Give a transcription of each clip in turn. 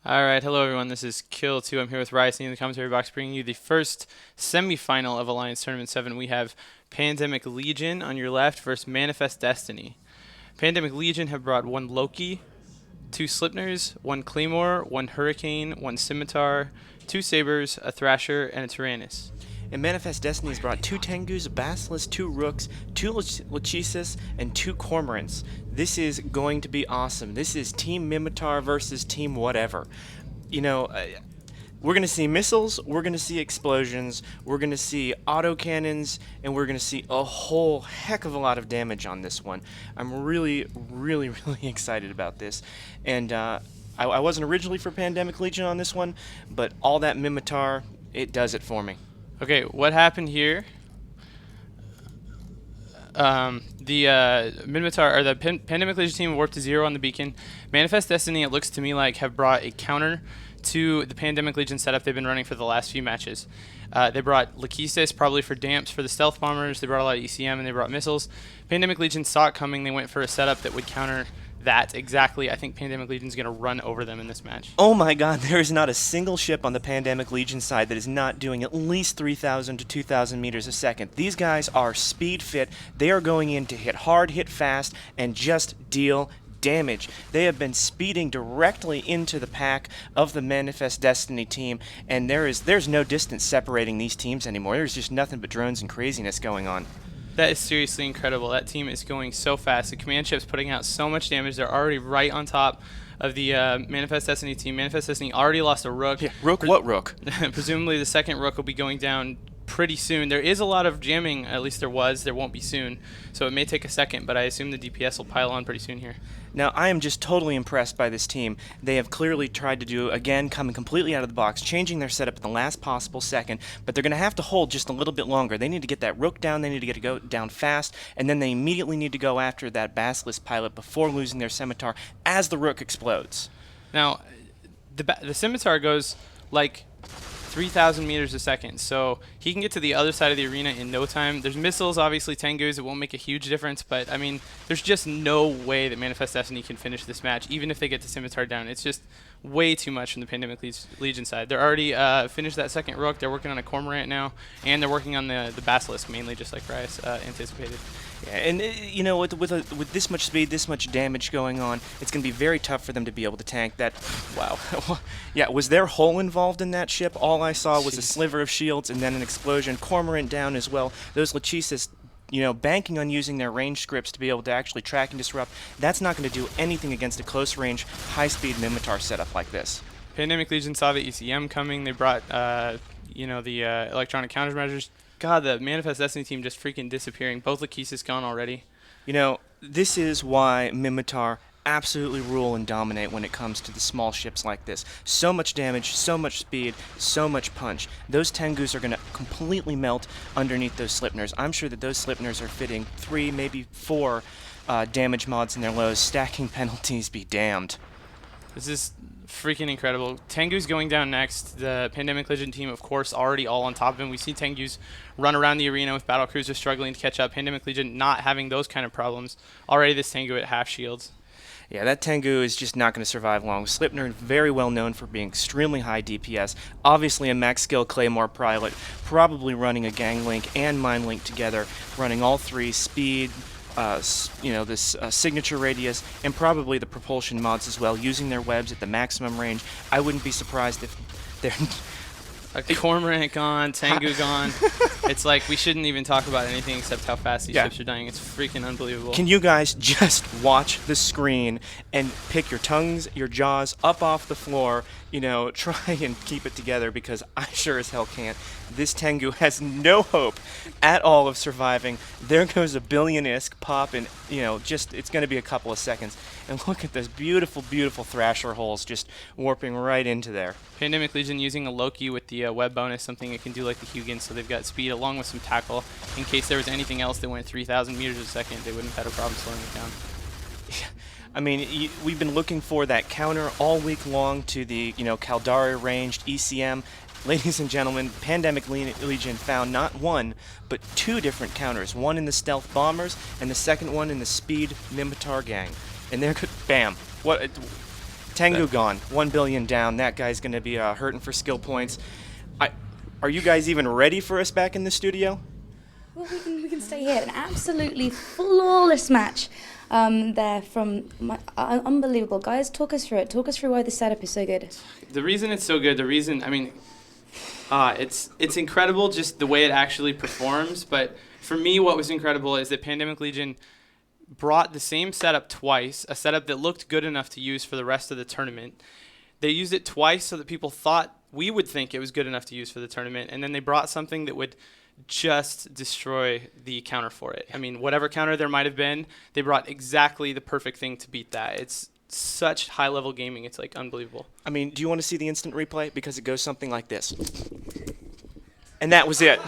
All right, hello everyone. This is Kill 2. I'm here with Ryson in the commentary box, bringing you the first semifinal of Alliance Tournament 7. We have Pandemic Legion on your left versus Manifest Destiny. Pandemic Legion have brought one Loki, two Slipners, one Claymore, one Hurricane, one Scimitar, two Sabers, a Thrasher, and a Tyrannus. And Manifest Destiny has brought two Tengus, a Basilisk, two Rooks, two Lachesis, and two Cormorants. This is going to be awesome. This is Team Mimitar versus Team whatever. You know, we're going to see missiles, we're going to see explosions, we're going to see autocannons, and we're going to see a whole heck of a lot of damage on this one. I'm really, really, really excited about this. And I wasn't originally for Pandemic Legion on this one, but all that Mimitar, it does it for me. Okay, what happened here? The Minotaur or the Pandemic Legion team warped to 0 on the beacon. Manifest Destiny, it looks to me like, have brought a counter to the Pandemic Legion setup they've been running for the last few matches. They brought Lachesis probably for damps for the stealth bombers. They brought a lot of ECM and they brought missiles. Pandemic Legion saw it coming. They went for a setup that would counter that exactly. I think Pandemic Legion's going to run over them in this match. Oh my god, there is not a single ship on the Pandemic Legion side that is not doing at least 3,000 to 2,000 meters a second. These guys are speed fit. They are going in to hit hard, hit fast, and just deal damage. They have been speeding directly into the pack of the Manifest Destiny team, and there's no distance separating these teams anymore. There's just nothing but drones and craziness going on. That is seriously incredible. That team is going so fast. The command ship's putting out so much damage. They're already right on top of the Manifest Destiny team. Manifest Destiny already lost a Rook. Yeah, Rook, what Rook? Presumably the second Rook will be going down pretty soon. There is a lot of jamming, at least there was. There won't be soon. So it may take a second, but I assume the DPS will pile on pretty soon here. Now, I am just totally impressed by this team. They have clearly tried to do, again, coming completely out of the box, changing their setup at the last possible second, but they're going to have to hold just a little bit longer. They need to get that Rook down, they need to get it go down fast, and then they immediately need to go after that Basilisk pilot before losing their Scimitar as the Rook explodes. Now, the Scimitar goes like 3,000 meters a second, so he can get to the other side of the arena in no time. There's missiles, obviously, Tengus, it won't make a huge difference, but I mean, there's just no way that Manifest Destiny can finish this match, even if they get the Scimitar down. It's just way too much from the Pandemic Legion side. They're already finished that second Rook, they're working on a Cormorant now, and they're working on the Basilisk mainly, just like Rice anticipated. Yeah, and you know, with this much speed, this much damage going on, it's going to be very tough for them to be able to tank that. Wow. Yeah, was there hull involved in that ship? All I saw was a sliver of shields and then an explosion. Cormorant down as well. Those Lachesis, you know, banking on using their range scripts to be able to actually track and disrupt, that's not going to do anything against a close-range, high-speed Mimitar setup like this. Pandemic Legion saw the ECM coming. They brought, you know, the electronic countermeasures. God, the Manifest Destiny team just freaking disappearing. Both Lachesis gone already. You know, this is why Mimitar absolutely rule and dominate when it comes to the small ships like this. So much damage, so much speed, so much punch. Those Tengus are going to completely melt underneath those Slipners. I'm sure that those Slipners are fitting 3, maybe 4 damage mods in their lows. Stacking penalties be damned. This is freaking incredible. Tengu's going down next. The Pandemic Legion team, of course, already all on top of him. We see Tengu's run around the arena with battle cruisers struggling to catch up. Pandemic Legion not having those kind of problems. Already this Tengu at half shields. Yeah, that Tengu is just not going to survive long. Slipner, very well known for being extremely high DPS. Obviously a max skill Claymore pilot, probably running a gang link and mine link together, running all 3, speed, you know, this signature radius, and probably the propulsion mods as well, using their webs at the maximum range. I wouldn't be surprised if they're... A Cormorant gone, Tengu gone. It's like we shouldn't even talk about anything except how fast these ships are dying. It's freaking unbelievable. Can you guys just watch the screen and pick your tongues, your jaws up off the floor, you know, try and keep it together, because I sure as hell can't. This Tengu has no hope at all of surviving. There goes a billion-isk pop, and, you know, just, it's going to be a couple of seconds. And look at those beautiful, beautiful Thrasher holes just warping right into there. Pandemic Legion using a Loki with the web bonus, something it can do like the Hugin, so they've got speed along with some tackle. In case there was anything else that went 3,000 meters a second, they wouldn't have had a problem slowing it down. I mean, we've been looking for that counter all week long to the, you know, Caldari ranged ECM. Ladies and gentlemen, Pandemic Legion found not one, but 2 different counters. One in the stealth bombers, and the second one in the speed Mimitar gang. And there could, bam. What? Tengu gone. 1 billion down. That guy's going to be hurting for skill points. Are you guys even ready for us back in the studio? Well, we can stay here. An absolutely flawless match there from unbelievable. Guys, talk us through it. Talk us through why the setup is so good. The reason it's so good, it's incredible just the way it actually performs. But for me, what was incredible is that Pandemic Legion brought the same setup twice, a setup that looked good enough to use for the rest of the tournament. They used it twice so that people thought we would think it was good enough to use for the tournament, and then they brought something that would just destroy the counter for it. I mean, whatever counter there might have been, they brought exactly the perfect thing to beat that. It's such high-level gaming. It's, like, unbelievable. I mean, do you want to see the instant replay? Because it goes something like this. And that was it.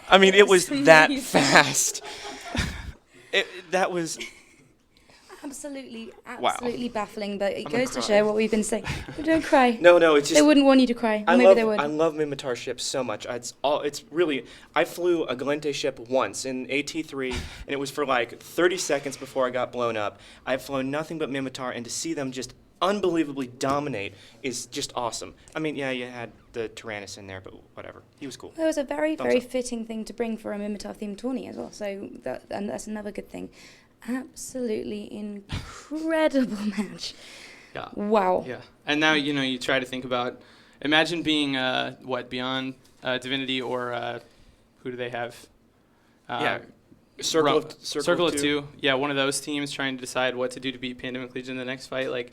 I mean, it was that fast. That was... Absolutely Wow. baffling, but it I'm gonna goes to cry. show what we've been saying. Don't cry. No, it's just... They wouldn't want you to cry. Or maybe they would. I love Mimitar ships so much. It's really... I flew a Galente ship once in AT3, and it was for like 30 seconds before I got blown up. I've flown nothing but Mimitar, and to see them just unbelievably dominate is just awesome. I mean, yeah, you had the Tyrannus in there, but whatever. He was cool. It was a very, Thumbs very up. fitting thing to bring for a Mimitar-themed tourney as well, so that's another good thing. Absolutely incredible match. Yeah. Wow. Yeah. And now, you try to think about, imagine being, beyond Divinity or who do they have? Yeah. Circle of two. Yeah, one of those teams trying to decide what to do to beat Pandemic Legion in the next fight. Like,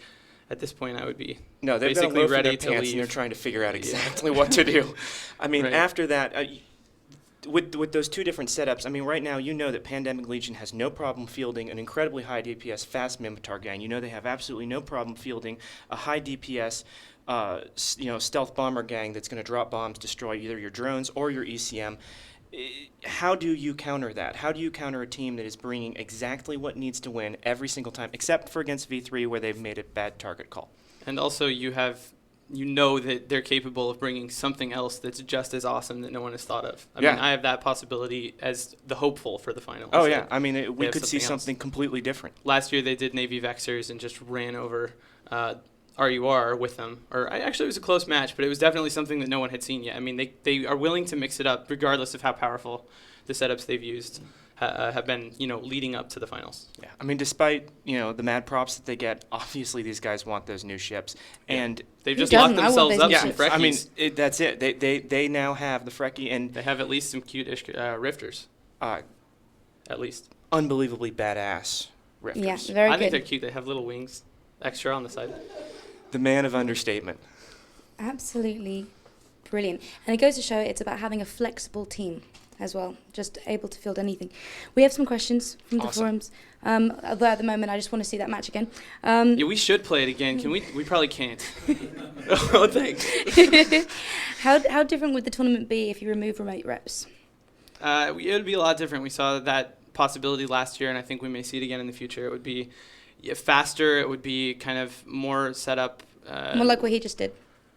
at this point, I would be No, they've got a basically loaf in ready their to pants, leave. and they're trying to figure out exactly what to do. I mean, Right. after that... With those two different setups, I mean, right now you know that Pandemic Legion has no problem fielding an incredibly high DPS fast Mimitar gang. You know they have absolutely no problem fielding a high DPS, stealth bomber gang that's going to drop bombs, destroy either your drones or your ECM. How do you counter that? How do you counter a team that is bringing exactly what needs to win every single time, except for against V3 where they've made a bad target call? And also you know that they're capable of bringing something else that's just as awesome that no one has thought of. I mean, I have that possibility as the hopeful for the finals. Oh, yeah. I mean, we have could see something else. something completely different. Last year they did Navy Vexers and just ran over RUR with them. Actually, it was a close match, but it was definitely something that no one had seen yet. I mean, they are willing to mix it up regardless of how powerful the setups they've used have been, leading up to the finals. Yeah, I mean, despite the mad props that they get, obviously these guys want those new ships, and They've Who just doesn't? locked I want themselves those up new some ships. Freckies. I mean, that's it. They now have the Freckie and They have at least some cute-ish rifters, at least. unbelievably badass rifters. Yeah, very I think good. they're cute. They have little wings extra on the side. The man of understatement. Absolutely brilliant. And it goes to show it's about having a flexible team as well, just able to field anything. We have some questions from the Awesome. forums. Although at the moment, I just want to see that match again. Yeah, we should play it again. Can we? We probably can't. Oh, thanks. How different would the tournament be if you remove remote reps? It would be a lot different. We saw that possibility last year, and I think we may see it again in the future. It would be faster. It would be kind of more set up. More like what he just did.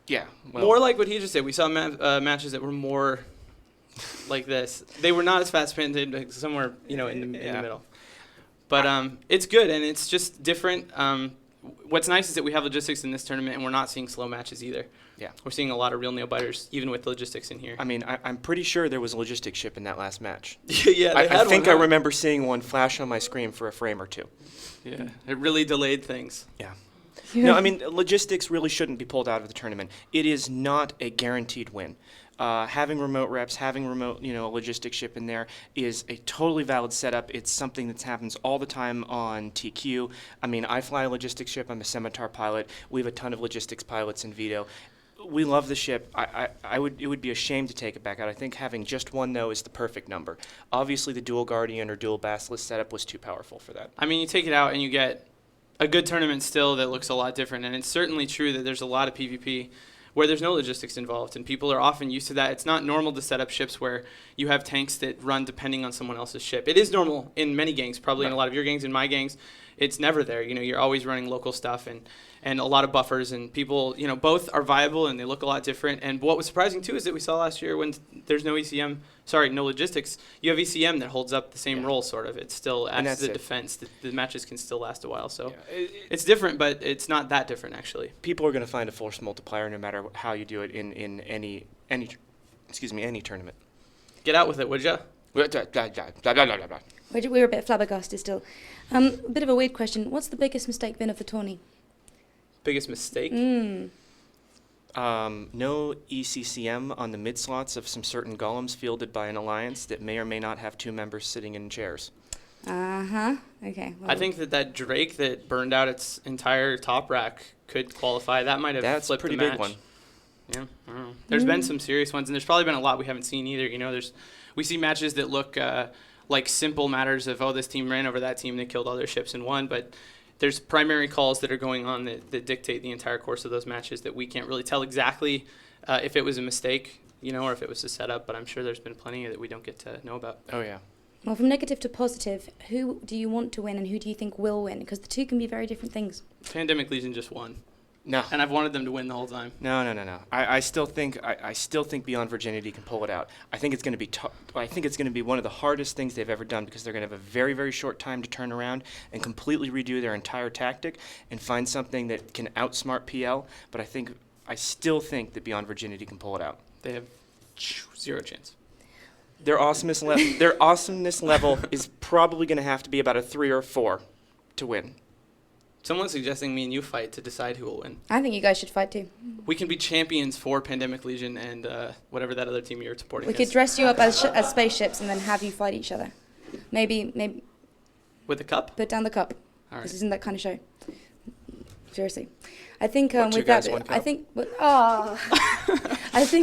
Yeah. Well, More like what he just did. We saw matches that were more like this. They were not as fast paced, like somewhere in the middle. But it's good, and it's just different. What's nice is that we have logistics in this tournament, and we're not seeing slow matches either. Yeah. We're seeing a lot of real nail biters, even with logistics in here. I mean, I'm pretty sure there was a logistics ship in that last match. Yeah, I think I remember seeing one flash on my screen for a frame or two. Yeah, it really delayed things. Yeah. No, I mean, logistics really shouldn't be pulled out of the tournament. It is not a guaranteed win. Having remote reps, having remote, logistics ship in there is a totally valid setup. It's something that happens all the time on TQ. I mean, I fly a logistics ship. I'm a Scimitar pilot. We have a ton of logistics pilots in Vito. We love the ship. It would be a shame to take it back out. I think having just one, though, is the perfect number. Obviously, the dual Guardian or dual Basilisk setup was too powerful for that. I mean, you take it out and you get a good tournament still that looks a lot different. And it's certainly true that there's a lot of PvP where there's no logistics involved, and people are often used to that. It's not normal to set up ships where you have tanks that run depending on someone else's ship. It is normal in many gangs, probably in a lot of your gangs, in my gangs. it's never there. You know, you're always running local stuff and a lot of buffers, and people, you know, both are viable and they look a lot different. And what was surprising too is that we saw last year when there's no no logistics, you have ECM that holds up the same role sort of. It still acts as a defense. The matches can still last a while. So it's different, but it's not that different actually. People are going to find a force multiplier no matter how you do it in any tournament. Get out with it, would ya? We were a bit flabbergasted still. A bit of a weird question. What's the biggest mistake been of the tourney? Biggest mistake? No ECCM on the mid slots of some certain golems fielded by an alliance that may or may not have 2 members sitting in chairs. Okay. Well, I think that Drake that burned out its entire top rack could qualify. That might have flipped the match. That's a pretty big one. Yeah, I don't know. There's been some serious ones, and there's probably been a lot we haven't seen either. You know, we see matches that look like simple matters of, this team ran over that team, they killed all their ships and won, but there's primary calls that are going on that dictate the entire course of those matches that we can't really tell exactly if it was a mistake, you know, or if it was a setup, but I'm sure there's been plenty that we don't get to know about. Oh, yeah. Well, from negative to positive, who do you want to win and who do you think will win? Because the two can be very different things. Pandemic Legion just won. No. And I've wanted them to win the whole time. No. I still think Beyond Virginity can pull it out. I think it's going to be I think it's going to be one of the hardest things they've ever done because they're going to have a very, very short time to turn around and completely redo their entire tactic and find something that can outsmart PL. But I still think that Beyond Virginity can pull it out. They have 0 chance. Their awesomeness level is probably going to have to be about a 3 or 4 to win. Someone's suggesting me and you fight to decide who will win. I think you guys should fight too. We can be champions for Pandemic Legion and whatever that other team you're supporting. We could dress you up as spaceships and then have you fight each other. Maybe. With a cup? Put down the cup. All right. This isn't that kind of show. Seriously. I think What, two with guys, that, one cup? I think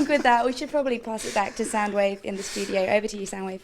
with that, we should probably pass it back to Soundwave in the studio. Over to you, Soundwave.